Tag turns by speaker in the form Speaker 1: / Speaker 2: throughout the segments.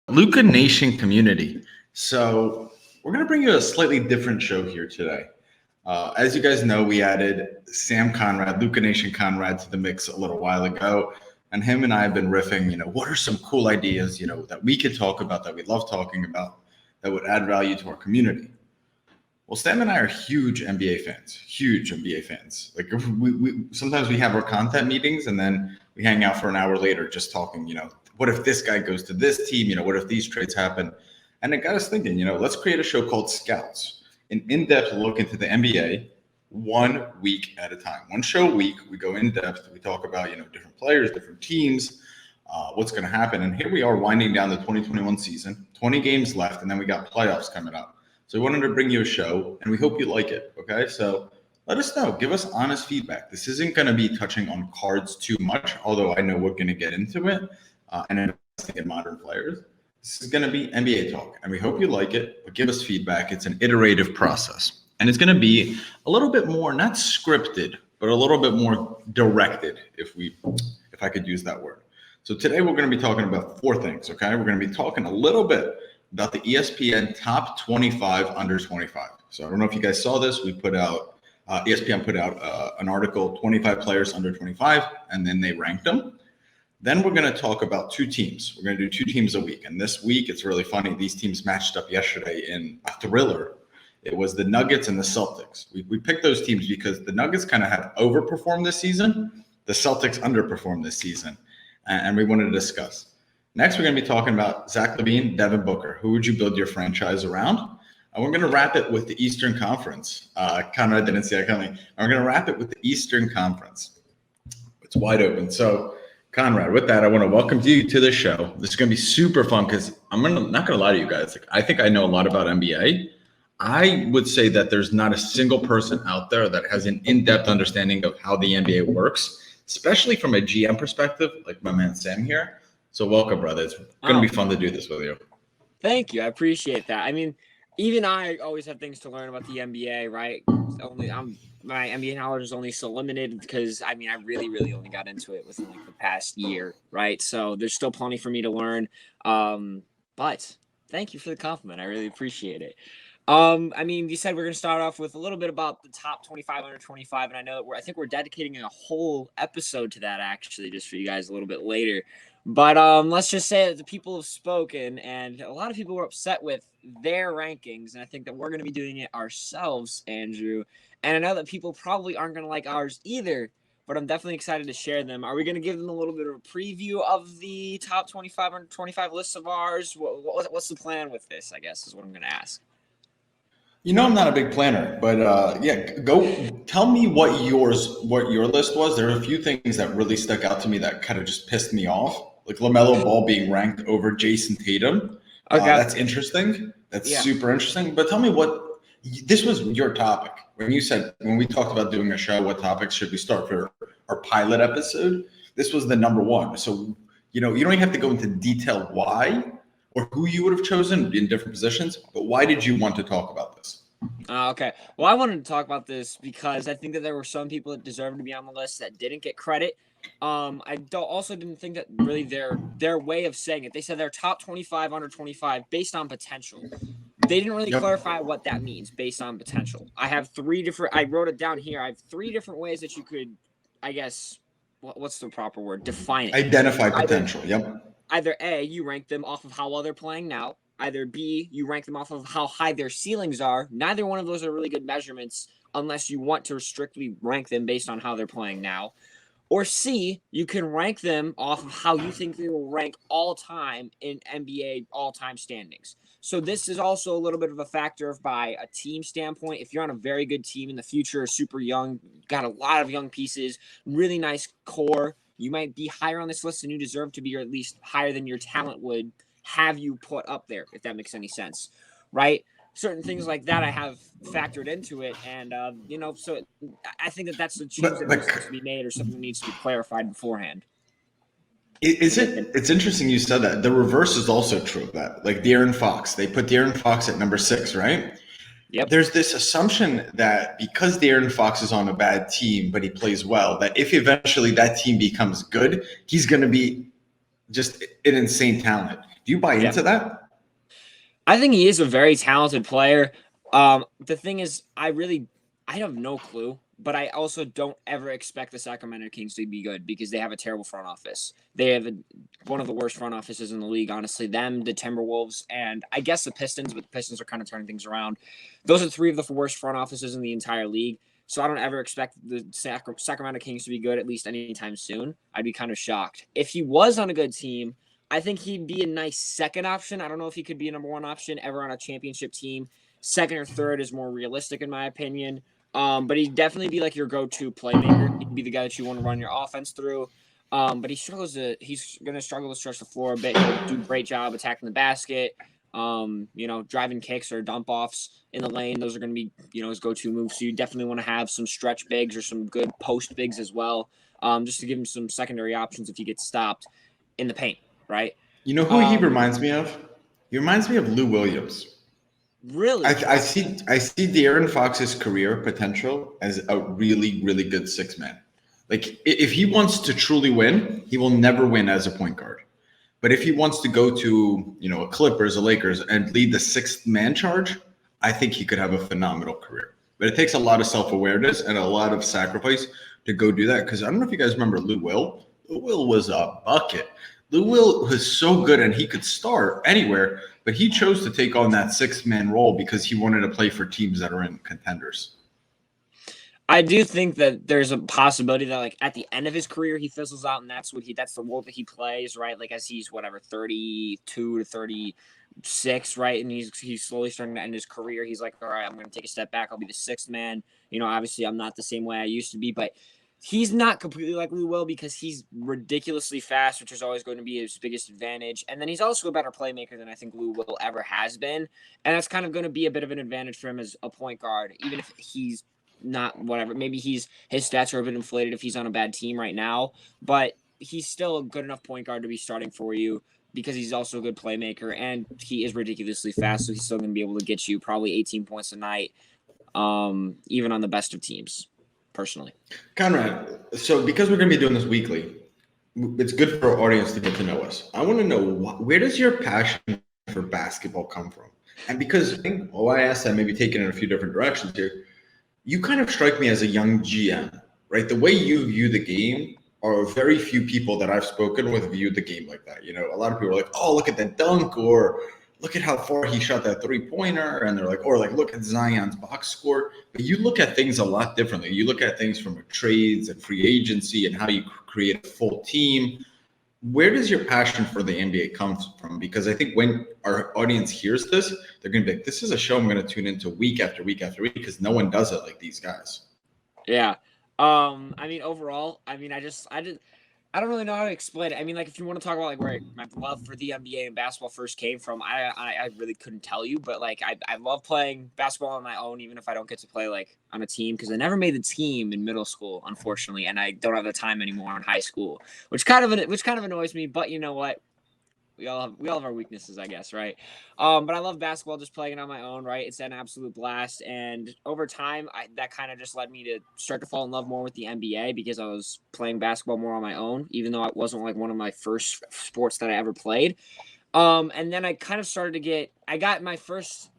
Speaker 1: Luka Nation community. So we're going to bring you a slightly different show here today. As you guys know, we added Sam Conrad, Luka Nation Conrad, to the mix a little while ago. And him and I have been riffing, what are some cool ideas, that we could talk about, that we love talking about, that would add value to our community. Well, Sam and I are huge NBA fans. Like we sometimes we have our content meetings and then we hang out for an hour later just talking, what if this guy goes to this team? What if these trades happen? And it got us thinking, let's create a show called Scouts, an in-depth look into the NBA 1 week at a time. One show a week, we go in depth, we talk about, different players, different teams, what's going to happen. And here we are winding down the 2021 season, 20 games left, and then we got playoffs coming up. So we wanted to bring you a show, and we hope you like it, okay? So let us know. Give us honest feedback. This isn't going to be touching on cards too much, although I know we're going to get into it and investing in modern players. This is going to be NBA talk, and we hope you like it, but give us feedback. It's an iterative process, and it's going to be a little bit more, not scripted, but a little bit more directed, if I could use that word. So today we're going to be talking about 4 things, okay? We're going to be talking a little bit about the ESPN top 25 under 25. So I don't know if you guys saw this. We put out, ESPN put out an article, 25 players under 25, and then they ranked them. Then we're going to talk about 2 teams. We're going to do 2 teams a week. And this week, it's really funny. These teams matched up yesterday in a thriller. It was the Nuggets and the Celtics. We picked those teams because the Nuggets kind of had overperformed this season. The Celtics underperformed this season. And we wanted to discuss. Next, we're going to be talking about Zach Lavine, Devin Booker. Who would you build your franchise around? And we're going to wrap it with the Eastern Conference. Conrad didn't see that coming. And we're going to wrap it with the Eastern Conference. It's wide open. So, Conrad, with that, I want to welcome you to the show. This is going to be super fun because I'm not going to lie to you guys. I think I know a lot about NBA. I would say that there's not a single person out there that has an in-depth understanding of how the NBA works, especially from a GM perspective, like my man Sam here. So welcome, brother. It's going to be fun to do this with you.
Speaker 2: Thank you. I appreciate that. I mean, even I always have things to learn about the NBA, right? My NBA knowledge is only so limited because, I really only got into it within the past year, right? So there's still plenty for me to learn. But thank you for the compliment. I really appreciate it. You said we're going to start off with a little bit about the top 25 under 25, and I know that I think we're dedicating a whole episode to that, actually, just for you guys a little bit later. But let's just say that the people have spoken, and a lot of people were upset with their rankings, and I think that we're going to be doing it ourselves, Andrew. And I know that people probably aren't going to like ours either, but I'm definitely excited to share them. Are we going to give them a little bit of a preview of the top 25 under 25 lists of ours? What's the plan with this, I guess, is what I'm going to ask.
Speaker 1: I'm not a big planner, but go tell me what your list was. There are a few things that really stuck out to me that kind of just pissed me off, like LaMelo Ball being ranked over Jason Tatum. Okay. That's interesting. That's super interesting. But tell me this was your topic when we talked about doing a show, what topics should we start for our pilot episode? This was the number one. So, you don't even have to go into detail why or who you would have chosen in different positions, but why did you want to talk about this?
Speaker 2: Okay. Well, I wanted to talk about this because I think that there were some people that deserved to be on the list that didn't get credit. I also didn't think that really their way of saying it. They said they're top 25 under 25 based on potential. They didn't really clarify what that means based on potential. I wrote it down here. I have 3 different ways that you could, I guess, what's the proper word? Define it.
Speaker 1: Identify potential.
Speaker 2: Either A, you rank them off of how well they're playing now. Either B, you rank them off of how high their ceilings are. Neither one of those are really good measurements unless you want to strictly rank them based on how they're playing now. Or C, you can rank them off of how you think they will rank all time in NBA all-time standings. So this is also a little bit of a factor by a team standpoint. If you're on a very good team in the future, super young, got a lot of young pieces, really nice core, you might be higher on this list than you deserve to be, or at least higher than your talent would have you put up there, if that makes any sense, right? Certain things like that I have factored into it, and so I think that's a choice that needs to be made or something that needs to be clarified beforehand.
Speaker 1: It's interesting you said that. The reverse is also true of that. Like Darren Fox, they put Darren Fox at number 6, right?
Speaker 2: Yep.
Speaker 1: There's this assumption that because Darren Fox is on a bad team, but he plays well, that if eventually that team becomes good, he's going to be just an insane talent. Do you buy
Speaker 2: Yeah.
Speaker 1: into that?
Speaker 2: I think he is a very talented player. The thing is, I have no clue, but I also don't ever expect the Sacramento Kings to be good because they have a terrible front office. They have one of the worst front offices in the league, honestly. Them, the Timberwolves, and I guess the Pistons, but the Pistons are kind of turning things around. Those are three of the worst front offices in the entire league. So I don't ever expect the Sacramento Kings to be good, at least anytime soon. I'd be kind of shocked. If he was on a good team, I think he'd be a nice second option. I don't know if he could be a number one option ever on a championship team. Second or third is more realistic in my opinion. But he'd definitely be like your go-to playmaker. He'd be the guy that you want to run your offense through. But he's going to struggle to stretch the floor a bit. He'll do a great job attacking the basket. Driving kicks or dump offs in the lane. Those are going to be, his go-to moves. So you definitely want to have some stretch bigs or some good post bigs as well. Just to give him some secondary options if he gets stopped in the paint. Right.
Speaker 1: You know who he reminds me of? He reminds me of Lou Williams.
Speaker 2: Really?
Speaker 1: I see Darren Fox's career potential as a really, really good six-man. Like, if he wants to truly win, he will never win as a point guard. But if he wants to go to, a Clippers, a Lakers, and lead the sixth man charge, I think he could have a phenomenal career. But it takes a lot of self-awareness and a lot of sacrifice to go do that. Because I don't know if you guys remember Lou Will. Lou Will was a bucket. Lou Will was so good and he could start anywhere, but he chose to take on that six-man role because he wanted to play for teams that are in contenders.
Speaker 2: I do think that there's a possibility that like at the end of his career he fizzles out and that's the role that he plays, right? Like as he's 32 to 36, right? And he's slowly starting to end his career. He's like, all right, I'm going to take a step back. I'll be the sixth man. Obviously I'm not the same way I used to be, but he's not completely like Lou Will because he's ridiculously fast, which is always going to be his biggest advantage. And then he's also a better playmaker than I think Lou Will ever has been. And that's kind of going to be a bit of an advantage for him as a point guard, even if he's not whatever. Maybe his stats are a bit inflated if he's on a bad team right now, but he's still a good enough point guard to be starting for you because he's also a good playmaker and he is ridiculously fast. So he's still going to be able to get you probably 18 points a night, even on the best of teams. Personally,
Speaker 1: Conrad, so because we're going to be doing this weekly, it's good for our audience to get to know us. I want to know where does your passion for basketball come from? And because I asked that, maybe taking it in a few different directions here, you kind of strike me as a young GM, right? The way you view the game are very few people that I've spoken with view the game like that. A lot of people are like, oh, look at that dunk, or look at how far he shot that three-pointer, and they're like, look at Zion's box score. But you look at things a lot differently. You look at things from trades and free agency and how you create a full team. Where does your passion for the NBA come from? Because I think when our audience hears this, they're going to be like, this is a show I'm going to tune into week after week after week because no one does it like these guys.
Speaker 2: Yeah. Overall, I don't really know how to explain it. Like if you want to talk about like where my love for the NBA and basketball first came from, I really couldn't tell you, but like I love playing basketball on my own, even if I don't get to play like on a team, because I never made the team in middle school, unfortunately, and I don't have the time anymore in high school, which kind of annoys me. But you know what? We all have our weaknesses, I guess, right? But I love basketball, just playing it on my own, right? It's an absolute blast, and over time, that kind of just led me to start to fall in love more with the NBA because I was playing basketball more on my own, even though it wasn't like one of my first sports that I ever played. And then I kind of started to get. I got my first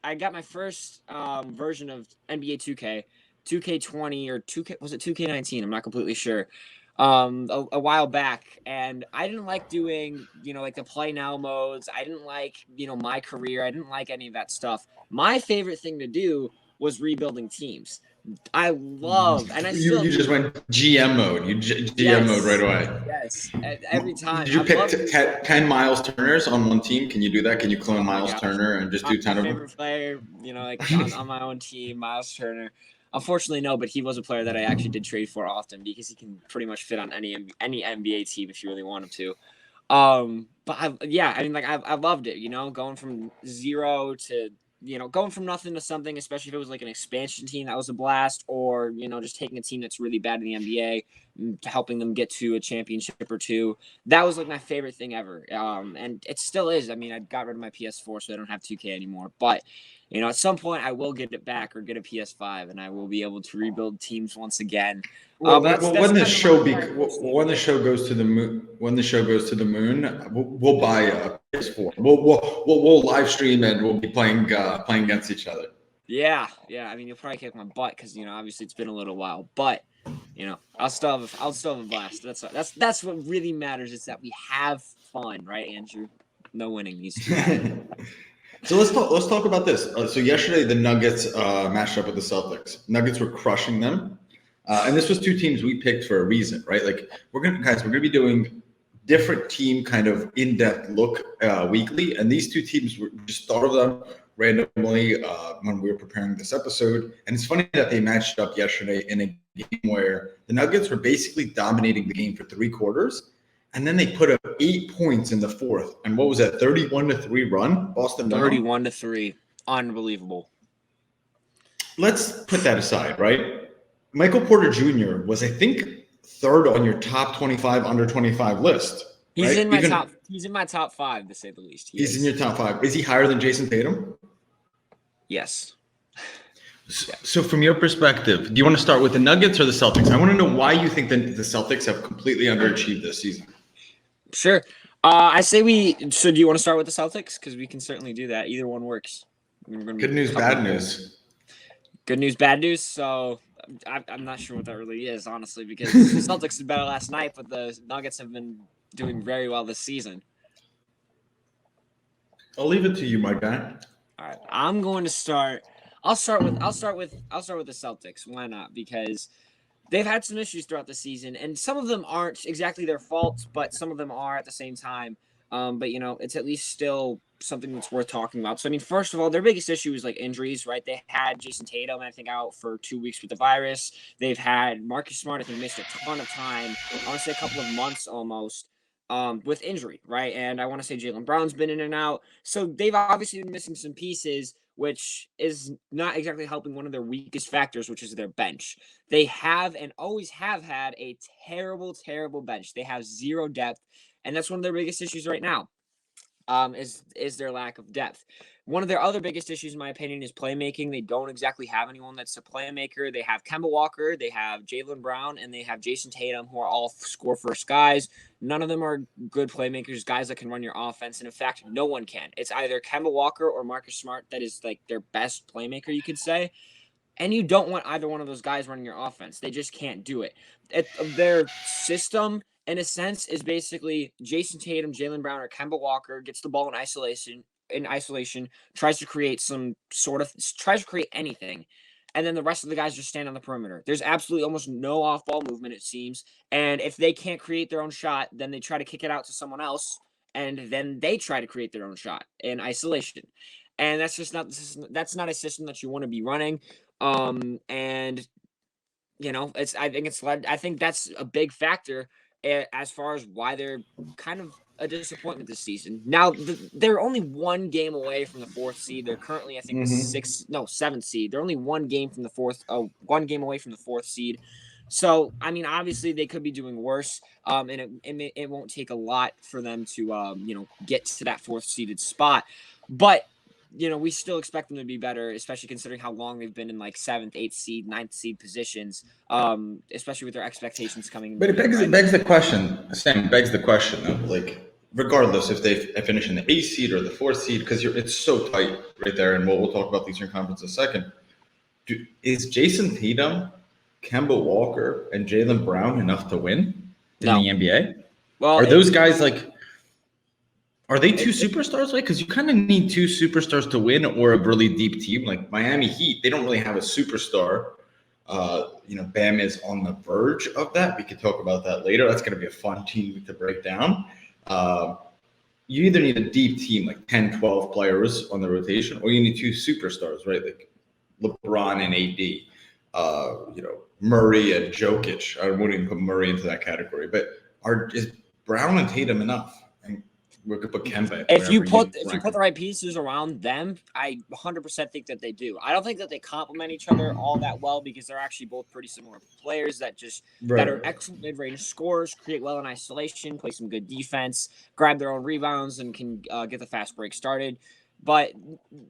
Speaker 2: version of NBA 2K, 2K20 or 2K, was it 2K19? I'm not completely sure. A while back, and I didn't like doing, like the play now modes. I didn't like, my career. I didn't like any of that stuff. My favorite thing to do was rebuilding teams. I love, and I still.
Speaker 1: You just went GM mode. GM mode right away.
Speaker 2: Yes, every time.
Speaker 1: Did you pick 10 Miles Turners on one team? Can you do that? Can you clone Miles Turner and just do 10 of them?
Speaker 2: Favorite player, like on my own team, Miles Turner. Unfortunately, no, but he was a player that I actually did trade for often because he can pretty much fit on any NBA team if you really want him to. But I loved it, going from zero to, going from nothing to something, especially if it was like an expansion team, that was a blast, or, just taking a team that's really bad in the NBA, helping them get to a championship or two. That was like my favorite thing ever. And it still is. I got rid of my PS4, so I don't have 2K anymore, but at some point I will get it back or get a PS5 and I will be able to rebuild teams once again.
Speaker 1: When the show goes to the moon, we'll buy a PS4. We'll live stream and we'll be playing against each other.
Speaker 2: Yeah. I mean, you'll probably kick my butt because obviously it's been a little while, but I'll still have a blast. That's what really matters is that we have fun, right, Andrew? No winning needs to happen.
Speaker 1: So let's talk about this. So yesterday the Nuggets matched up with the Celtics. Nuggets were crushing them, and this was two teams we picked for a reason, right? Like we're gonna be doing different team kind of in-depth look weekly, and these two teams were just thought of them randomly when we were preparing this episode. And it's funny that they matched up yesterday in a game where the Nuggets were basically dominating the game for 3 quarters. And then they put up 8 points in the fourth. And what was that, 31-3 run? Boston
Speaker 2: 31-3. Unbelievable.
Speaker 1: Let's put that aside, right? Michael Porter Jr. was, I think, third on your top 25 under 25 list.
Speaker 2: He's
Speaker 1: right?
Speaker 2: in my top 5, to say the least.
Speaker 1: He's in your top 5. Is he higher than Jason Tatum?
Speaker 2: Yes.
Speaker 1: So from your perspective, do you want to start with the Nuggets or the Celtics? I want to know why you think that the Celtics have completely underachieved this season.
Speaker 2: Sure. So do you want to start with the Celtics? Because we can certainly do that. Either one works.
Speaker 1: Good news, bad news.
Speaker 2: Good news, bad news. So I'm not sure what that really is, honestly, because the Celtics did better last night, but the Nuggets have been doing very well this season.
Speaker 1: I'll leave it to you, my guy.
Speaker 2: All right. I'm going to start. I'll start with the Celtics. Why not? Because they've had some issues throughout the season, and some of them aren't exactly their fault, but some of them are at the same time. But it's at least still something that's worth talking about. So I mean, first of all, their biggest issue is like injuries, right? They had Jason Tatum, I think, out for 2 weeks with the virus. They've had Marcus Smart, I think, missed a ton of time. I want to say a couple of months almost. With injury, right? And I want to say Jaylen Brown's been in and out. So they've obviously been missing some pieces, which is not exactly helping one of their weakest factors, which is their bench. They have and always have had a terrible, terrible bench. They have zero depth, and that's one of their biggest issues right now, is their lack of depth. One of their other biggest issues, in my opinion, is playmaking. They don't exactly have anyone that's a playmaker. They have Kemba Walker, they have Jaylen Brown, and they have Jason Tatum, who are all score-first guys. None of them are good playmakers, guys that can run your offense. And in fact, no one can. It's either Kemba Walker or Marcus Smart that is like their best playmaker, you could say. And you don't want either one of those guys running your offense. They just can't do it. Their system, in a sense, is basically Jason Tatum, Jaylen Brown, or Kemba Walker gets the ball in isolation, tries to create anything. And then the rest of the guys just stand on the perimeter. There's absolutely almost no off-ball movement, it seems. And if they can't create their own shot, then they try to kick it out to someone else, and then they try to create their own shot in isolation. And that's not a system that you want to be running. I think that's a big factor as far as why they're kind of a disappointment this season. Now, they're only one game away from the 4th seed. They're currently, I think, the 7th seed. They're only one game away from the 4th seed. So, I mean, obviously they could be doing worse. And it won't take a lot for them to, get to that 4th seeded spot. But we still expect them to be better, especially considering how long they've been in like 7th, 8th seed, 9th seed positions, especially with their expectations coming.
Speaker 1: But it begs the question, Sam, though, like, regardless if they finish in the 8th seed or the 4th seed, because it's so tight right there, and we'll talk about the Eastern Conference in a second. Is Jason Tatum, Kemba Walker, and Jaylen Brown enough to win in the NBA? Well, are those guys like... Are they two superstars? Like, because you kind of need two superstars to win, or a really deep team. Like Miami Heat, they don't really have a superstar. Bam is on the verge of that. We could talk about that later. That's going to be a fun team to break down. You either need a deep team, like 10, 12 players on the rotation, or you need two superstars, right? Like LeBron and AD, Murray and Jokic. I wouldn't even put Murray into that category, but is Brown and Tatum enough? We could put Kemba.
Speaker 2: If you put the right pieces around them, I 100% think that they do. I don't think that they complement each other all that well because they're actually both pretty similar players that are excellent mid-range scorers, create well in isolation, play some good defense, grab their own rebounds, and can get the fast break started. But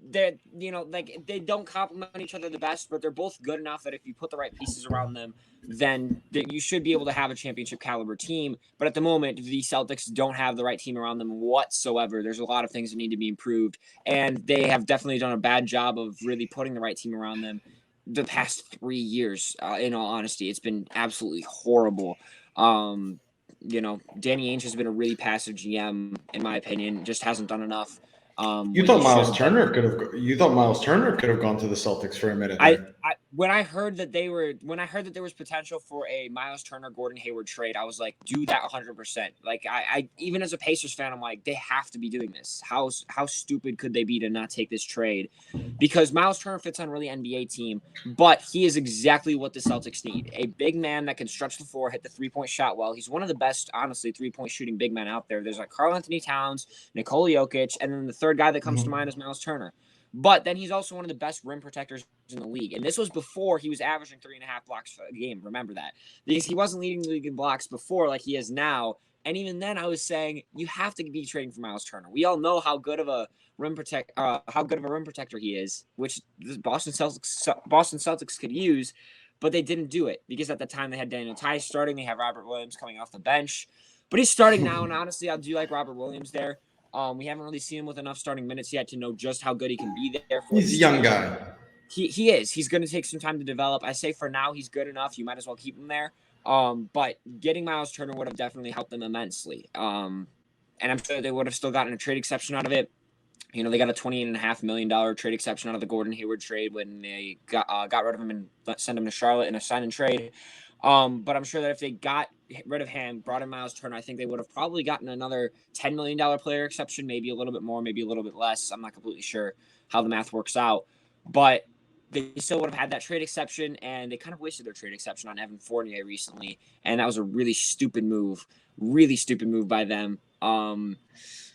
Speaker 2: they're, they don't complement each other the best, but they're both good enough that if you put the right pieces around them, then you should be able to have a championship caliber team. But at the moment, the Celtics don't have the right team around them whatsoever. There's a lot of things that need to be improved, and they have definitely done a bad job of really putting the right team around them the past 3 years. In all honesty, it's been absolutely horrible. Danny Ainge has been a really passive GM, in my opinion. Just hasn't done enough.
Speaker 1: You thought Miles Turner could have gone to the Celtics for a minute.
Speaker 2: When I heard that there was potential for a Miles Turner Gordon Hayward trade, I was like, do that 100%. Like I even as a Pacers fan, I'm like, they have to be doing this. How stupid could they be to not take this trade? Because Miles Turner fits on a really NBA team, but he is exactly what the Celtics need. A big man that can stretch the floor, hit the 3-point shot well. He's one of the best, honestly, 3-point shooting big men out there. There's like Karl Anthony Towns, Nikola Jokic, and then the third guy that comes to mind is Miles Turner. But then he's also one of the best rim protectors in the league. And this was before he was averaging 3.5 blocks a game. Remember that. Because he wasn't leading the league in blocks before like he is now. And even then I was saying you have to be trading for Miles Turner. We all know how good of a rim protector he is, which the Boston Celtics could use, but they didn't do it because at the time they had Daniel Tice starting, they have Robert Williams coming off the bench. But he's starting now, and honestly, I do like Robert Williams there. We haven't really seen him with enough starting minutes yet to know just how good he can be there.
Speaker 1: He's a young guy.
Speaker 2: He is. He's going to take some time to develop. I say for now he's good enough. You might as well keep him there. But getting Miles Turner would have definitely helped them immensely. And I'm sure they would have still gotten a trade exception out of it. They got a $28.5 million trade exception out of the Gordon Hayward trade when they got rid of him and sent him to Charlotte in a sign and trade. But I'm sure that if they got rid of him, brought in Miles Turner, I think they would have probably gotten another $10 million player exception, maybe a little bit more, maybe a little bit less. I'm not completely sure how the math works out. But they still would have had that trade exception, and they kind of wasted their trade exception on Evan Fournier recently, and that was a really stupid move by them.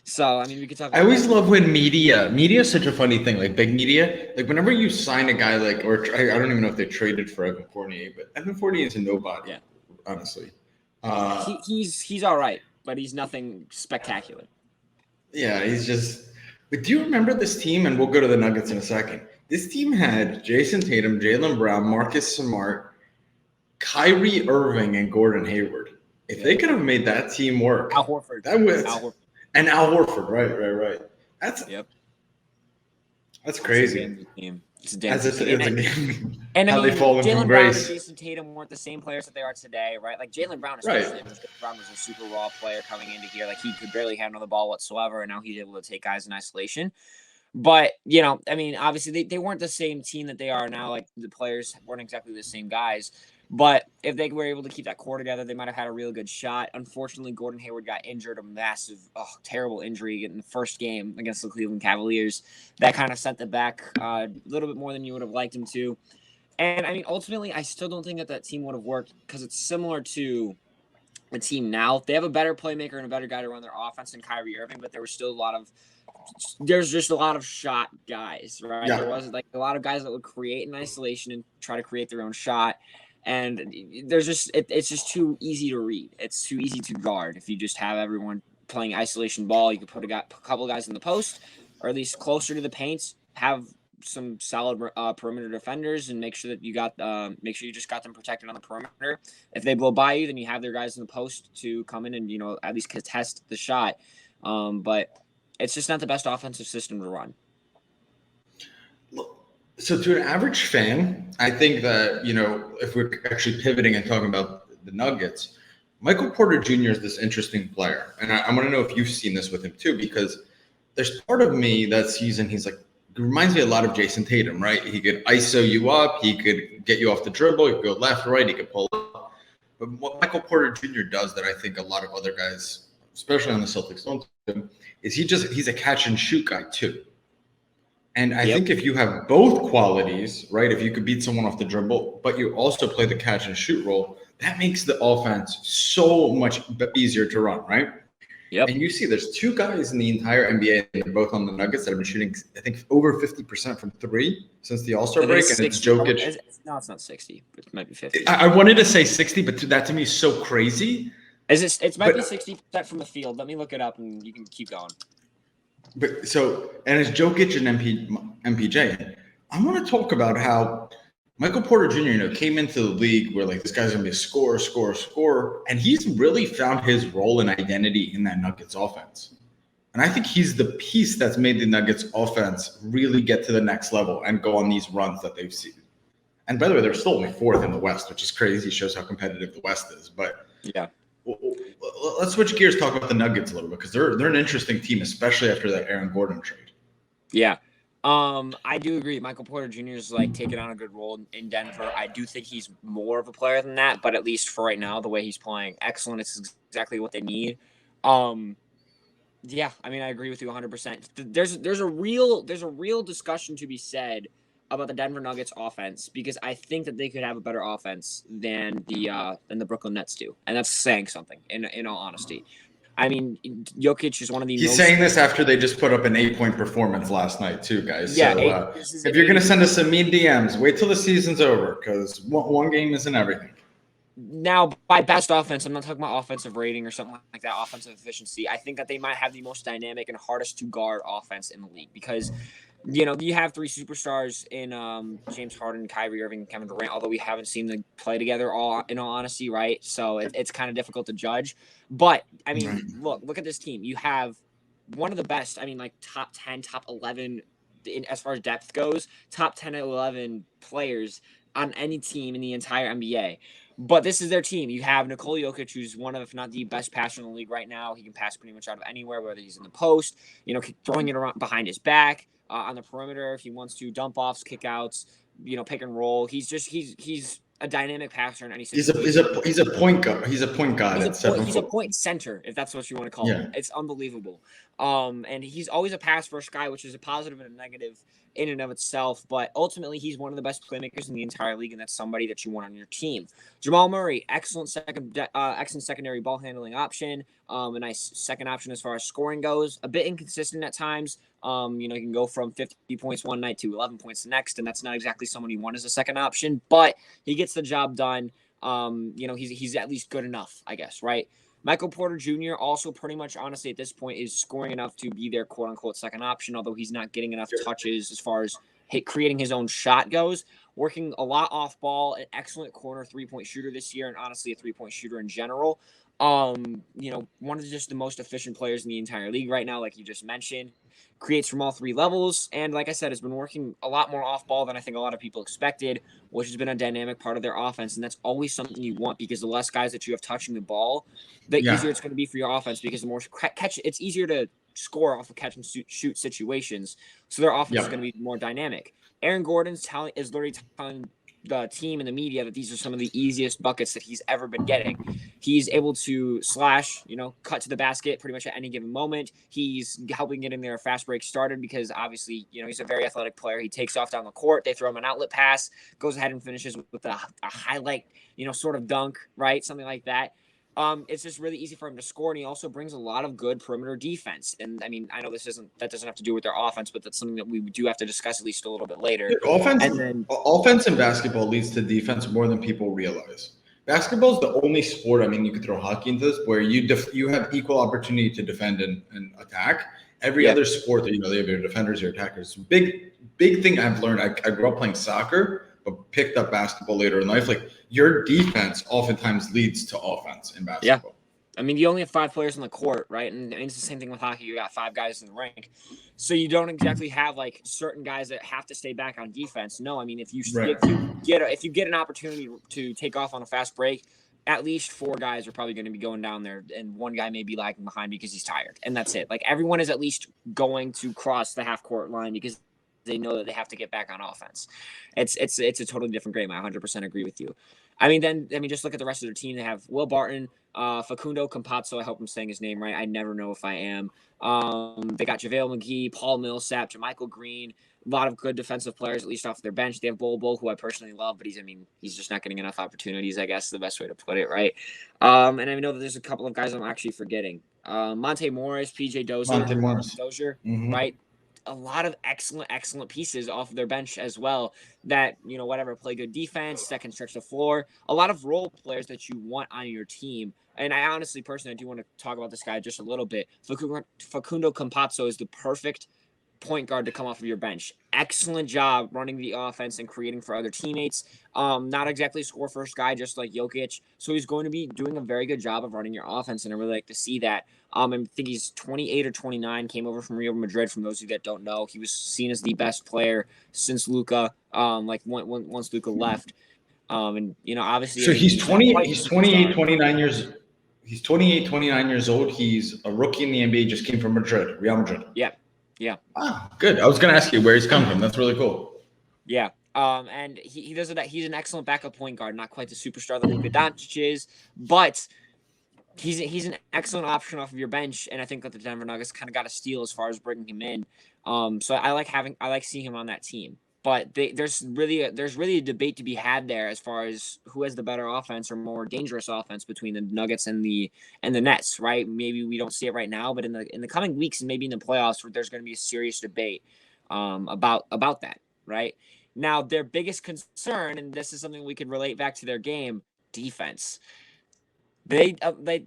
Speaker 2: So, I mean, we could talk about
Speaker 1: I always love when media is such a funny thing, like big media. Like, whenever you sign a guy I don't even know if they traded for Evan Fournier, but Evan Fournier is a nobody, honestly.
Speaker 2: He's all right, but he's nothing spectacular.
Speaker 1: Yeah, he's just – but do you remember this team? And we'll go to the Nuggets in a second. This team had Jason Tatum, Jaylen Brown, Marcus Smart, Kyrie Irving, and Gordon Hayward. If they could have made that team work –
Speaker 2: Al Horford.
Speaker 1: And Al Horford, right. That's crazy.
Speaker 2: It's a game.
Speaker 1: And how they fall into
Speaker 2: Jaylen Brown
Speaker 1: grace.
Speaker 2: and Jason Tatum weren't the same players that they are today, right? Like Jaylen Brown, especially. Right. Brown was a super raw player coming into here. Like he could barely handle the ball whatsoever, and now he's able to take guys in isolation. But, I mean, obviously they weren't the same team that they are now. Like the players weren't exactly the same guys. But if they were able to keep that core together, they might have had a real good shot. Unfortunately, Gordon Hayward got injured, a massive, terrible injury in the first game against the Cleveland Cavaliers. That kind of sent them back a little bit more than you would have liked him to. And, I mean, ultimately, I still don't think that team would have worked because it's similar to the team now. They have a better playmaker and a better guy to run their offense than Kyrie Irving, but there's just a lot of shot guys, right? Yeah. There wasn't a lot of guys that would create in isolation and try to create their own shot. And it's just too easy to read. It's too easy to guard. If you just have everyone playing isolation ball, you could put a couple of guys in the post, or at least closer to the paint. Have some solid perimeter defenders, and make sure you just got them protected on the perimeter. If they blow by you, then you have their guys in the post to come in and at least contest the shot. But it's just not the best offensive system to run.
Speaker 1: So to an average fan, I think that, if we're actually pivoting and talking about the Nuggets, Michael Porter Jr. is this interesting player. And I want to know if you've seen this with him too, because there's part of me that season, he reminds me a lot of Jason Tatum, right? He could ISO you up. He could get you off the dribble. He could go left, right. He could pull up. But what Michael Porter Jr. does that I think a lot of other guys, especially on the Celtics, don't do, is he's a catch and shoot guy too. And I think if you have both qualities, right, if you could beat someone off the dribble, but you also play the catch and shoot role, that makes the offense so much easier to run, right? Yep. And you see there's two guys in the entire NBA, and they're both on the Nuggets, that have been shooting, I think, over 50% from three since the All-Star break, and it's Jokic.
Speaker 2: No, it's not 60, but it might be 50.
Speaker 1: I wanted to say 60, but that to me is so crazy.
Speaker 2: It might be 60% from the field. Let me look it up, and you can keep going.
Speaker 1: But so, and it's Jokic and MPJ. I want to talk about how Michael Porter Jr. Came into the league where like this guy's gonna be a scorer, and he's really found his role and identity in that Nuggets offense. And I think he's the piece that's made the Nuggets offense really get to the next level and go on these runs that they've seen. And by the way, they're still only fourth in the West, which is crazy. Shows how competitive the West is. But
Speaker 2: yeah,
Speaker 1: let's switch gears, talk about the Nuggets a little bit because they're an interesting team, especially after that Aaron Gordon trade.
Speaker 2: Yeah. I do agree. Michael Porter Jr. is like taking on a good role in Denver. I do think he's more of a player than that, but at least for right now, the way he's playing, excellent. It's exactly what they need. Yeah, I mean, I agree with you 100%. There's a real discussion to be said about the Denver Nuggets offense because I think that they could have a better offense than the Brooklyn Nets do, and that's saying something. In all honesty, I mean, Jokic is one of the.
Speaker 1: He's saying this after they just put up an 8-point performance last night, too, guys.
Speaker 2: Yeah.
Speaker 1: So if you're gonna send us some mean DMs, wait till the season's over because one game isn't everything.
Speaker 2: Now, by best offense, I'm not talking about offensive rating or something like that, offensive efficiency. I think that they might have the most dynamic and hardest to guard offense in the league because, you have three superstars in James Harden, Kyrie Irving, and Kevin Durant, although we haven't seen them play together in all honesty, right? So it's kind of difficult to judge. But, I mean,
Speaker 1: Right.
Speaker 2: look at this team. You have one of the best, I mean, like top 10, top 11, as far as depth goes, top 10 and 11 players on any team in the entire NBA. But this is their team. You have Nikola Jokic, who's one of, if not the best passer in the league right now. He can pass pretty much out of anywhere, whether he's in the post, throwing it around behind his back, on the perimeter if he wants to, dump offs, kickouts, pick and roll. He's a dynamic passer in any situation.
Speaker 1: He's a point guard. He's a point guard.
Speaker 2: He's a point center, if that's what you want to call him. It's unbelievable. And he's always a pass first guy, which is a positive and a negative in and of itself. But ultimately, he's one of the best playmakers in the entire league, and that's somebody that you want on your team. Jamal Murray, excellent secondary ball handling option. A nice second option as far as scoring goes. A bit inconsistent at times. He can go from 50 points one night to 11 points the next, and that's not exactly someone you want as a second option, but he gets the job done. He's at least good enough, I guess, right? Michael Porter Jr. also pretty much, honestly, at this point is scoring enough to be their quote-unquote second option, although he's not getting enough touches as far as creating his own shot goes. Working a lot off ball, an excellent corner three-point shooter this year, and honestly a three-point shooter in general. One of just the most efficient players in the entire league right now, like you just mentioned. Creates from all three levels, and like I said, has been working a lot more off ball than I think a lot of people expected, which has been a dynamic part of their offense, and that's always something you want because the less guys that you have touching the ball, the easier it's going to be for your offense because the more it's easier to score off of catch and shoot situations, so their offense is going to be more dynamic. Aaron Gordon's talent is literally telling the team and the media that these are some of the easiest buckets that he's ever been getting. He's able to slash, cut to the basket pretty much at any given moment. He's helping getting their fast break started because obviously, he's a very athletic player. He takes off down the court. They throw him an outlet pass, goes ahead and finishes with a highlight, sort of dunk, right? Something like that. It's just really easy for him to score, and he also brings a lot of good perimeter defense. And I mean, I know that doesn't have to do with their offense, but that's something that we do have to discuss at least a little bit later.
Speaker 1: Offense in basketball leads to defense more than people realize. Basketball is the only sport. I mean, you could throw hockey into this where you have equal opportunity to defend and attack. Every other sport that they have your defenders, your attackers. Big thing I've learned. I grew up playing soccer, but picked up basketball later in life. Like your defense oftentimes leads to offense in basketball.
Speaker 2: I mean, you only have 5 players on the court, right? And it's the same thing with hockey. You got 5 guys in the rink. So you don't exactly have like certain guys that have to stay back on defense. No, I mean, if you get an opportunity to take off on a fast break, at least 4 guys are probably going to be going down there, and 1 guy may be lagging behind because he's tired. And that's it. Like everyone is at least going to cross the half court line because they know that they have to get back on offense. It's a totally different game. I 100% agree with you. Just look at the rest of their team. They have Will Barton, Facundo Campazzo. I hope I'm saying his name right. I never know if I am. They got JaVale McGee, Paul Millsap, JaMychal Green. A lot of good defensive players, at least off their bench. They have Bol, who I personally love, but he's just not getting enough opportunities, I guess is the best way to put it, right? And I know that there's a couple of guys I'm actually forgetting. Monte Morris, PJ Dozier,
Speaker 1: Monte Morris.
Speaker 2: Dozier, right? a lot of excellent pieces off of their bench as well that, play good defense, that can stretch the floor. A lot of role players that you want on your team. And I honestly, personally, I do want to talk about this guy just a little bit. Facundo Campazzo is the perfect point guard to come off of your bench. Excellent job running the offense and creating for other teammates. Not exactly a score first guy, just like Jokic. So he's going to be doing a very good job of running your offense, and I really like to see that. I think he's 28 or 29, came over from Real Madrid. From those of you that don't know, he was seen as the best player since Luka, once Luka left. Obviously.
Speaker 1: So he's 20. He's 28, 29 years. He's 28, 29 years old. He's a rookie in the NBA. Just came from Madrid, Real Madrid.
Speaker 2: Yeah. Yeah.
Speaker 1: Ah, good. I was going to ask you where he's coming from. That's really cool.
Speaker 2: Yeah. And he does that. He's an excellent backup point guard, not quite the superstar that Luka Doncic is, but he's an excellent option off of your bench. And I think that the Denver Nuggets kind of got a steal as far as bringing him in. So I like seeing him on that team. But there's really a debate to be had there as far as who has the better offense or more dangerous offense between the Nuggets and the Nets, right? Maybe we don't see it right now, but in the coming weeks and maybe in the playoffs, there's going to be a serious debate about that, right? Now, their biggest concern, and this is something we could relate back to their game, defense. They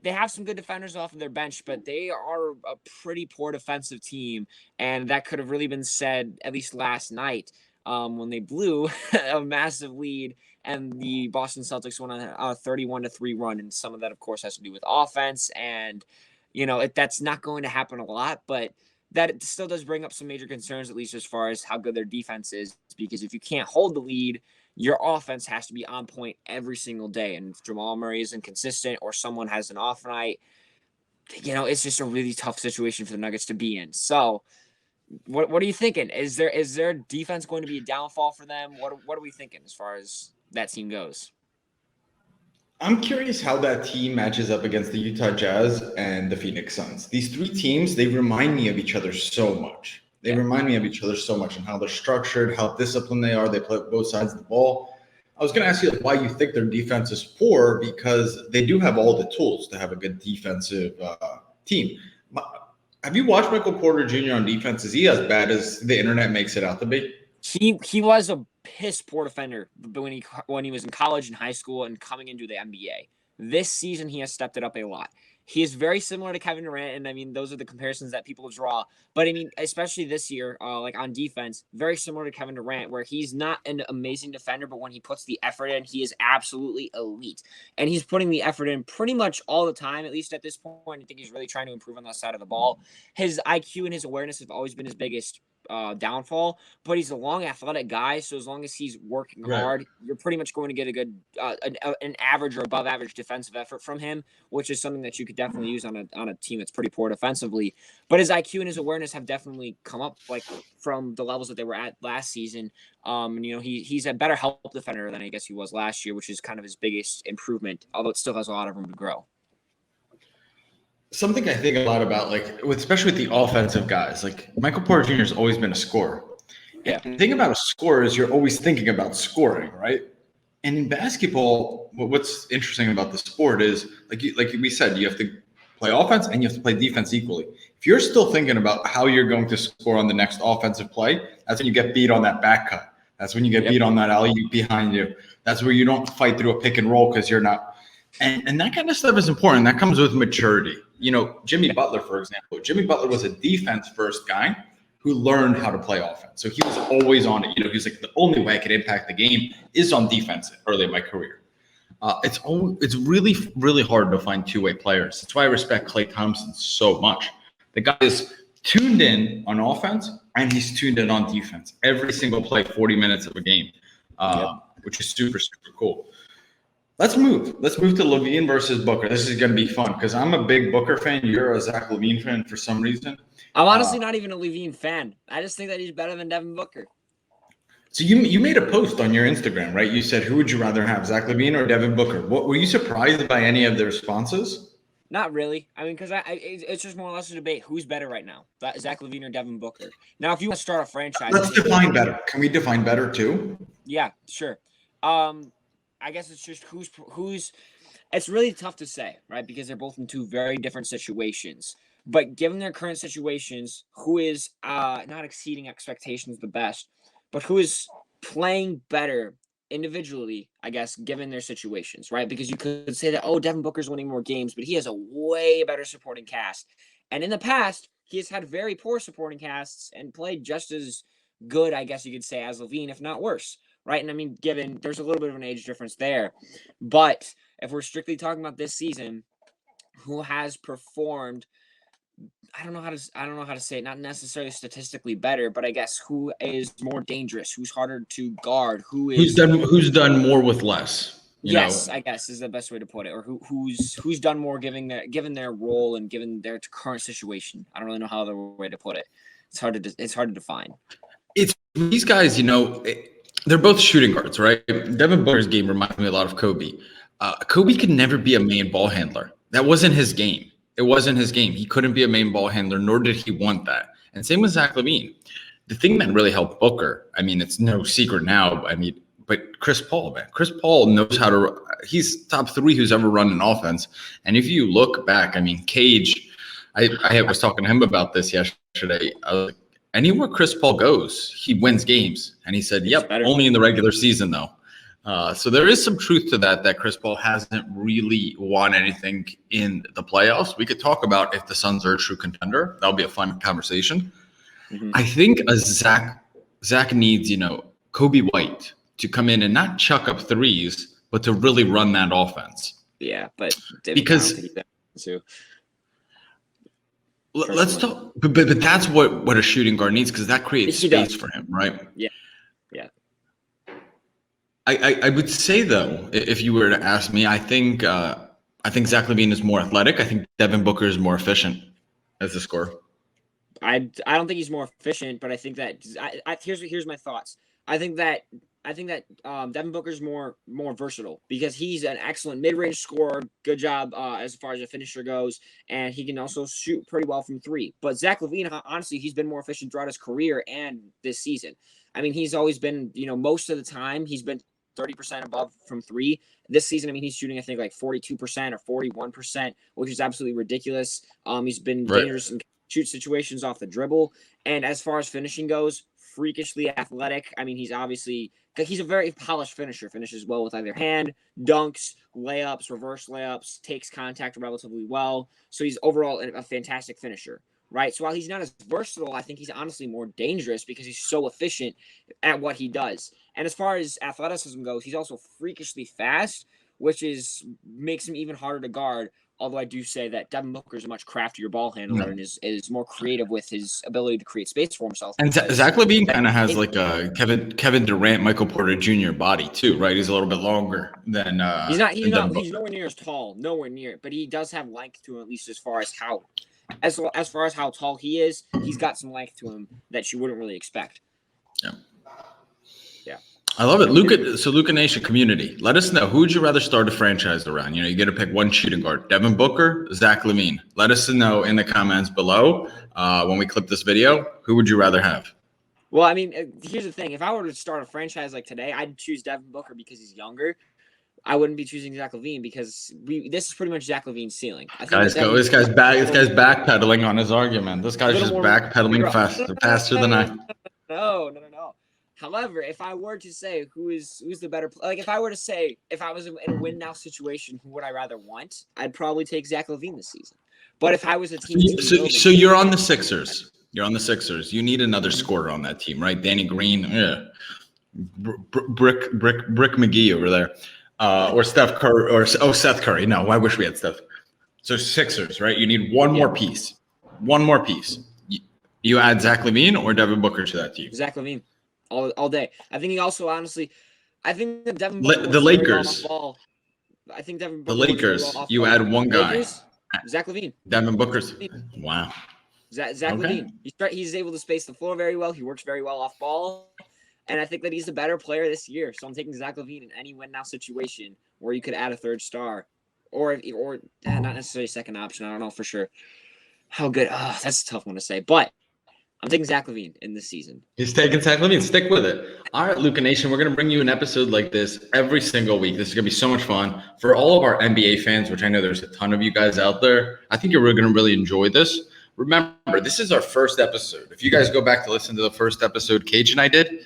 Speaker 2: have some good defenders off of their bench, but they are a pretty poor defensive team, and that could have really been said at least last night. When they blew a massive lead and the Boston Celtics went on a 31-3 run. And some of that, of course, has to do with offense. And, that's not going to happen a lot, but that it still does bring up some major concerns, at least as far as how good their defense is. Because if you can't hold the lead, your offense has to be on point every single day. And if Jamal Murray is inconsistent or someone has an off night, it's just a really tough situation for the Nuggets to be in. So, What are you thinking? Is their defense going to be a downfall for them? What are we thinking as far as that team goes?
Speaker 1: I'm curious how that team matches up against the Utah Jazz and the Phoenix Suns. These three teams, they remind me of each other so much. And how they're structured, how disciplined they are. They play both sides of the ball. I was going to ask you why you think their defense is poor, because they do have all the tools to have a good defensive team. Have you watched Michael Porter Jr. on defense? Is he as bad as the internet makes it out to be?
Speaker 2: He was a piss poor defender when he was in college and high school and coming into the NBA. This season, he has stepped it up a lot. He is very similar to Kevin Durant, and those are the comparisons that people draw. But especially this year, on defense, very similar to Kevin Durant, where he's not an amazing defender, but when he puts the effort in, he is absolutely elite. And he's putting the effort in pretty much all the time, at least at this point. I think he's really trying to improve on that side of the ball. His IQ and his awareness have always been his biggest downfall, but he's a long athletic guy, so as long as he's working hard, you're pretty much going to get a good an average or above average defensive effort from him, which is something that you could definitely use on a team that's pretty poor defensively. But his IQ and his awareness have definitely come up from the levels that they were at last season. He's a better help defender than I guess he was last year, which is kind of his biggest improvement, although it still has a lot of room to grow.
Speaker 1: Something I think a lot about, especially with the offensive guys, Michael Porter Jr. has always been a scorer.
Speaker 2: Yeah.
Speaker 1: The thing about a scorer is you're always thinking about scoring, right? And in basketball, what's interesting about the sport is, like we said, you have to play offense and you have to play defense equally. If you're still thinking about how you're going to score on the next offensive play, that's when you get beat on that back cut. That's when you get beat on that alley-oop behind you. That's where you don't fight through a pick and roll because you're not. And that kind of stuff is important. That comes with maturity. Jimmy Butler, for example. Jimmy Butler was a defense-first guy who learned how to play offense. So he was always on it. He's the only way I could impact the game is on defense early in my career. It's really, really hard to find two-way players. That's why I respect Klay Thompson so much. The guy is tuned in on offense and he's tuned in on defense. Every single play, 40 minutes of a game, which is super, super cool. Let's move to Levine versus Booker. This is going to be fun because I'm a big Booker fan. You're a Zach Levine fan for some reason.
Speaker 2: I'm honestly not even a Levine fan. I just think that he's better than Devin Booker.
Speaker 1: So you made a post on your Instagram, right? You said, who would you rather have, Zach Levine or Devin Booker? Were you surprised by any of the responses?
Speaker 2: Not really. Because it's just more or less a debate. Who's better right now, Zach Levine or Devin Booker? Now, if you want to start a franchise.
Speaker 1: Let's define better. Can we define better too?
Speaker 2: Yeah, sure. I guess it's just who's. It's really tough to say, right? Because they're both in two very different situations. But given their current situations, who is not exceeding expectations the best, but who is playing better individually, I guess, given their situations, right? Because you could say that, oh, Devin Booker's winning more games, but he has a way better supporting cast. And in the past, he has had very poor supporting casts and played just as good, I guess you could say, as Levine, if not worse, right? And I mean, given there's a little bit of an age difference there. But if we're strictly talking about this season, who has performed, I don't know how to say it, not necessarily statistically better, but I guess who is more dangerous, who's harder to guard,
Speaker 3: who's done more with less.
Speaker 2: Yes, I guess is the best way to put it, or who's done more given their role and given their current situation. I don't really know how other way to put it. It's hard to define.
Speaker 3: It's these guys, they're both shooting guards, right? Devin Booker's game reminds me a lot of Kobe. Kobe could never be a main ball handler. That wasn't his game. It wasn't his game. He couldn't be a main ball handler, nor did he want that. And same with Zach Levine. The thing that really helped Booker, I mean, it's no secret now. I mean, but Chris Paul, man. Chris Paul knows how to – he's top 3 who's ever run an offense. And if you look back, I mean, Cage, I was talking to him about this yesterday. I was like, anywhere Chris Paul goes, he wins games. And he said, yep, only in the regular season, though. So there is some truth to that Chris Paul hasn't really won anything in the playoffs. We could talk about if the Suns are a true contender. That'll be a fun conversation. Mm-hmm. I think Zach needs, Kobe White to come in and not chuck up threes, but to really run that offense.
Speaker 2: Yeah, but
Speaker 3: because let's talk. But that's what a shooting guard needs, because that creates space for him, right?
Speaker 2: Yeah.
Speaker 3: I would say, though, if you were to ask me, I think Zach Levine is more athletic. I think Devin Booker is more efficient as a scorer.
Speaker 2: I don't think he's more efficient, but I think that here's my thoughts. I think that Devin Booker's more versatile because he's an excellent mid-range scorer. Good job as far as a finisher goes, and he can also shoot pretty well from 3. But Zach Levine, honestly, he's been more efficient throughout his career and this season. I mean, he's always been, most of the time he's been 30% above from 3. This season, I mean, he's shooting, I think, like 42% or 41%, which is absolutely ridiculous. He's been dangerous in shoot situations off the dribble. And as far as finishing goes, freakishly athletic. I mean, he's a very polished finisher, finishes well with either hand, dunks, layups, reverse layups, takes contact relatively well. So he's overall a fantastic finisher. Right. So while he's not as versatile, I think he's honestly more dangerous because he's so efficient at what he does. And as far as athleticism goes, he's also freakishly fast, which makes him even harder to guard. Although I do say that Devin Booker is a much craftier ball handler and is more creative with his ability to create space for himself.
Speaker 3: And Zach Levine kind of has like a Kevin Durant, Michael Porter Jr. body too, right? He's a little bit longer than
Speaker 2: he's nowhere near as tall, nowhere near, but he does have length to him, at least as far as how tall he is. He's got some length to him that you wouldn't really expect.
Speaker 3: Yeah. I love it. Luka Nation community, let us know, who would you rather start a franchise around? You get to pick one shooting guard, Devin Booker, Zach Levine. Let us know in the comments below when we clip this video. Who would you rather have?
Speaker 2: Well, I mean, here's the thing. If I were to start a franchise like today, I'd choose Devin Booker because he's younger. I wouldn't be choosing Zach Levine because this is pretty much Zach Levine's ceiling.
Speaker 3: This guy's backpedaling on his argument. This guy's just backpedaling faster than I.
Speaker 2: No. However, if I were to say who's the better, like if I were to say if I was in a win now situation, who would I rather want? I'd probably take Zach Levine this season. But if I was a team,
Speaker 3: so you're on the Sixers. You're on the Sixers. You need another scorer on that team, right? Danny Green, Brick McGee over there. Or Steph Curry, or Seth Curry. No, I wish we had Steph. So Sixers, right? You need one more piece. You add Zach Levine or Devin Booker to that team?
Speaker 2: Zach Levine, all day. I think he also, honestly, I think that Devin
Speaker 3: Booker the Lakers.
Speaker 2: I think Devin
Speaker 3: Booker. The Lakers. You add one guy.
Speaker 2: Zach Levine.
Speaker 3: Devin Booker's. Wow.
Speaker 2: Zach Levine. He's able to space the floor very well. He works very well off ball. And I think that he's a better player this year. So I'm taking Zach Levine in any win-now situation where you could add a third star. Or not necessarily second option. I don't know for sure how good. That's a tough one to say. But I'm taking Zach Levine in this season.
Speaker 3: He's taking Zach Levine. Stick with it. All right, Luka Nation, we're going to bring you an episode like this every single week. This is going to be so much fun. For all of our NBA fans, which I know there's a ton of you guys out there, I think you're going to really enjoy this. Remember, this is our first episode. If you guys go back to listen to the first episode Cage and I did,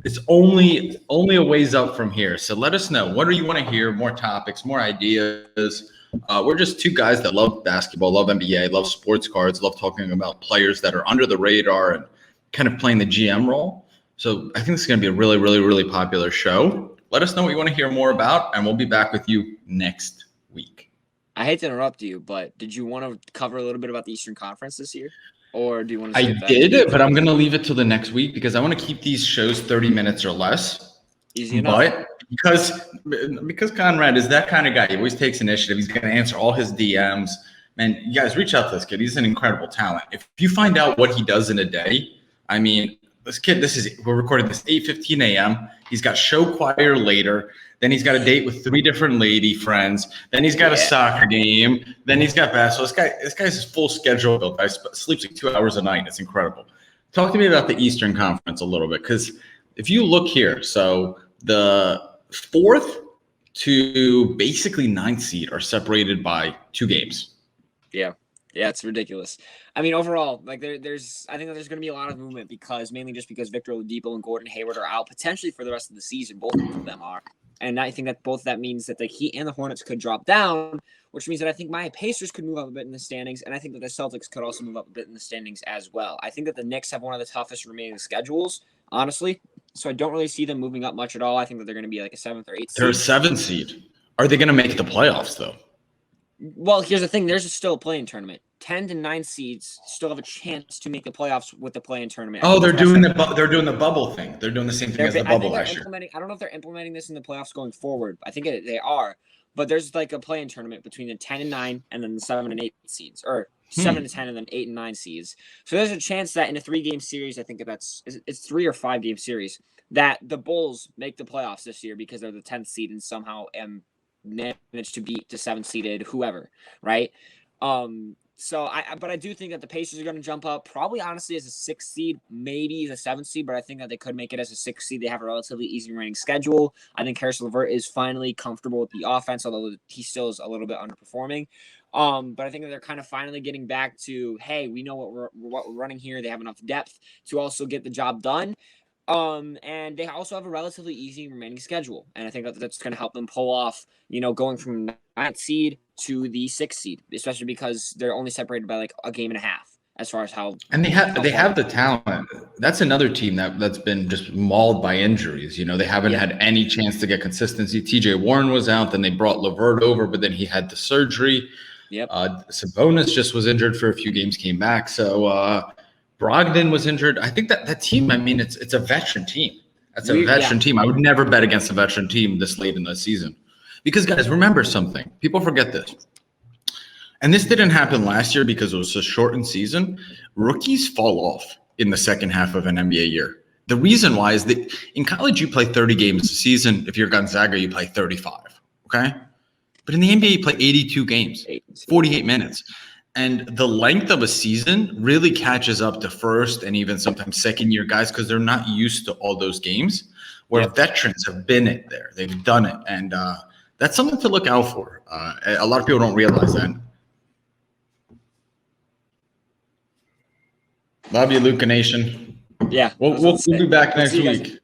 Speaker 3: it's only a ways up from here. So let us know. What do you want to hear? More topics, more ideas. We're just two guys that love basketball, love NBA, love sports cards, love talking about players that are under the radar and kind of playing the GM role. So I think this is going to be a really, really, really popular show. Let us know what you want to hear more about, and we'll be back with you next week.
Speaker 2: I hate to interrupt you, but did you want to cover a little bit about the Eastern Conference this year? Or do you want to
Speaker 3: I did, but I'm going to leave it till the next week because I want to keep these shows 30 minutes or less.
Speaker 2: Easy enough.
Speaker 3: But because Conrad is that kind of guy, he always takes initiative. He's going to answer all his DMs. Man, you guys reach out to this kid. He's an incredible talent. If you find out what he does in a day, I mean, this kid, we're recording this 8:15 a.m. He's got show choir later. Then he's got a date with 3 different lady friends. Then he's got a soccer game. Then he's got basketball. This guy's full schedule built. I sleeps like 2 hours a night. It's incredible. Talk to me about the Eastern Conference a little bit, because if you look here, so the 4th to basically 9th seed are separated by 2 games.
Speaker 2: Yeah, it's ridiculous. I mean, overall, like I think that there's going to be a lot of movement because Victor Oladipo and Gordon Hayward are out potentially for the rest of the season. Both of them are. And I think that both that means that the Heat and the Hornets could drop down, which means that I think my Pacers could move up a bit in the standings, and I think that the Celtics could also move up a bit in the standings as well. I think that the Knicks have one of the toughest remaining schedules, honestly, so I don't really see them moving up much at all. I think that they're going to be like a 7th or 8th seed.
Speaker 3: They're a 7th seed. Are they going to make the playoffs, though?
Speaker 2: Well, here's the thing. There's still a play-in tournament. 10 to 9 seeds still have a chance to make the playoffs with the play-in tournament.
Speaker 3: Oh, they're doing the bubble thing. They're doing the same thing as the bubble last year.
Speaker 2: I don't know if they're implementing this in the playoffs going forward. I think they are. But there's like a play-in tournament between the 10 and 9 and then the 7 and 8 seeds, or 7 to 10 and then 8 and 9 seeds. So there's a chance that in a 3-game series, I think it's 3 or 5-game series, that the Bulls make the playoffs this year because they're the 10th seed and somehow manage to beat the 7th seeded whoever, right? But I do think that the Pacers are going to jump up, probably honestly as a 6th seed, maybe as a 7th seed, but I think that they could make it as a 6th seed. They have a relatively easy remaining schedule. I think Harrison LeVert is finally comfortable with the offense, although he still is a little bit underperforming. But I think that they're kind of finally getting back to, hey, we know what we're running here. They have enough depth to also get the job done. And they also have a relatively easy remaining schedule. And I think that's going to help them pull off, going from 9th seed to the 6th seed, especially because they're only separated by like a game and a half as far as how. And they
Speaker 3: have the talent. That's another team that's been just mauled by injuries. They haven't had any chance to get consistency. TJ Warren was out, then they brought LeVert over, but then he had the surgery.
Speaker 2: Yep.
Speaker 3: Sabonis just was injured for a few games, came back. So, Brogdon was injured. I think that team, I mean, it's a veteran team. That's a veteran team. I would never bet against a veteran team this late in the season. Because, guys, remember something. People forget this. And this didn't happen last year because it was a shortened season. Rookies fall off in the second half of an NBA year. The reason why is that in college you play 30 games a season. If you're Gonzaga, you play 35, okay? But in the NBA, you play 82 games, 48 minutes. And the length of a season really catches up to first and even sometimes second-year guys because they're not used to all those games where veterans have been there. They've done it. And that's something to look out for. A lot of people don't realize that. Love you, Luka Nation.
Speaker 2: Yeah.
Speaker 3: We'll be back next week.